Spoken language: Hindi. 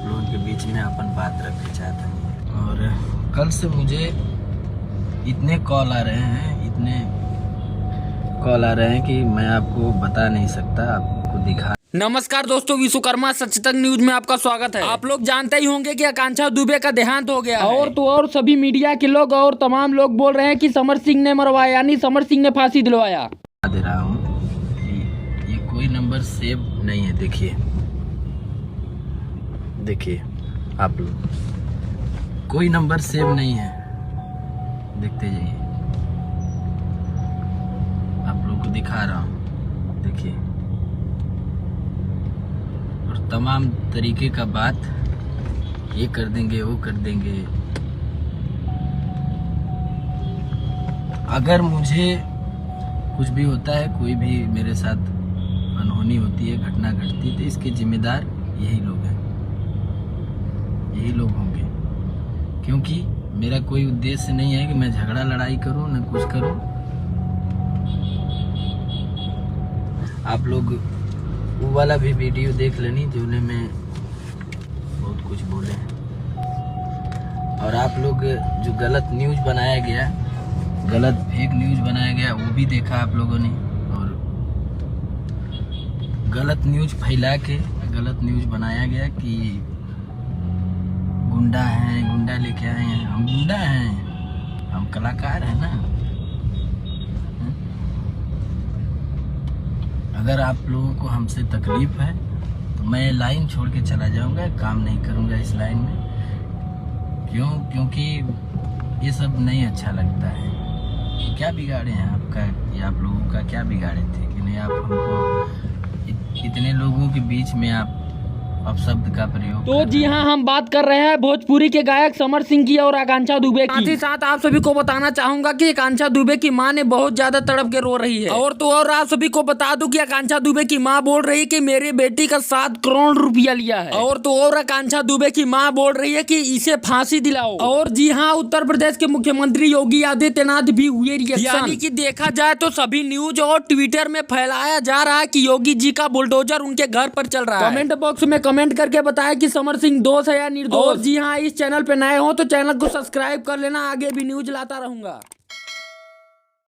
लोगों के बीच में अपन बात रखना चाहते हैं। और कल से मुझे इतने कॉल आ रहे हैं कि मैं आपको बता नहीं सकता, आपको दिखा। नमस्कार दोस्तों, विश्वकर्मा सचेतन न्यूज में आपका स्वागत है। आप लोग जानते ही होंगे कि आकांक्षा दुबे का देहांत हो गया है। और तो और सभी मीडिया के लोग और तमाम लोग बोल रहे हैं कि समर सिंह ने मरवाया, यानी समर सिंह ने फांसी दिलवाया। दे रहा हूँ कि ये कोई नंबर सेव नहीं है। देखिए आप लोग, कोई नंबर सेव नहीं है। देखते जाइए, आप लोगों को दिखा रहा हूँ। देखिए, और तमाम तरीके का बात, ये कर देंगे वो कर देंगे। अगर मुझे कुछ भी होता है, कोई भी मेरे साथ अनहोनी होती है, घटना घटती है, तो इसके जिम्मेदार यही लोग हैं, यही लोग होंगे। क्योंकि मेरा कोई उद्देश्य नहीं है कि मैं झगड़ा लड़ाई करूं, न कुछ करूं। आप लोग वो वाला भी वीडियो देख लेनी जो में बहुत कुछ बोले हैं। और आप लोग जो गलत न्यूज बनाया गया, गलत फेक न्यूज बनाया गया, वो भी देखा आप लोगों ने। और गलत न्यूज फैला के गलत न्यूज बनाया गया कि गुंडा हैं, गुंडा लेके आए हैं। हम गुंडा हैं? हम कलाकार हैं ना। अगर आप लोगों को हमसे तकलीफ है तो मैं लाइन छोड़ के चला जाऊंगा, काम नहीं करूंगा इस लाइन में। क्यों? क्योंकि ये सब नहीं अच्छा लगता है। क्या बिगाड़े हैं आपका, ये आप लोगों का क्या बिगाड़े थे कि नहीं आप हमको इतने लोगों के बीच में आप अपशब्द का प्रयोग। तो जी हाँ, हम बात कर रहे हैं भोजपुरी के गायक समर सिंह की और आकांक्षा दुबे की। साथ ही साथ आप सभी को बताना चाहूंगा कि आकांक्षा दुबे की मां ने बहुत ज्यादा तड़प के रो रही है। और तो और आप सभी को बता दूं कि आकांक्षा दुबे की मां बोल रही है कि मेरी बेटी का 7 करोड़ रुपया लिया है। और तो और आकांक्षा दुबे की मां बोल रही है कि इसे फांसी दिलाओ। और जी हाँ, उत्तर प्रदेश के मुख्यमंत्री योगी आदित्यनाथ भी हुए रिएक्शन। यानी कि देखा जाए तो सभी न्यूज और ट्विटर में फैलाया जा रहा है कि योगी जी का बुलडोजर उनके घर पर चल रहा है। कमेंट बॉक्स में कमेंट करके बताया कि समर सिंह दोष है या निर्दोष। और जी हाँ, इस चैनल पे नए हो तो चैनल को सब्सक्राइब कर लेना, आगे भी न्यूज लाता रहूंगा।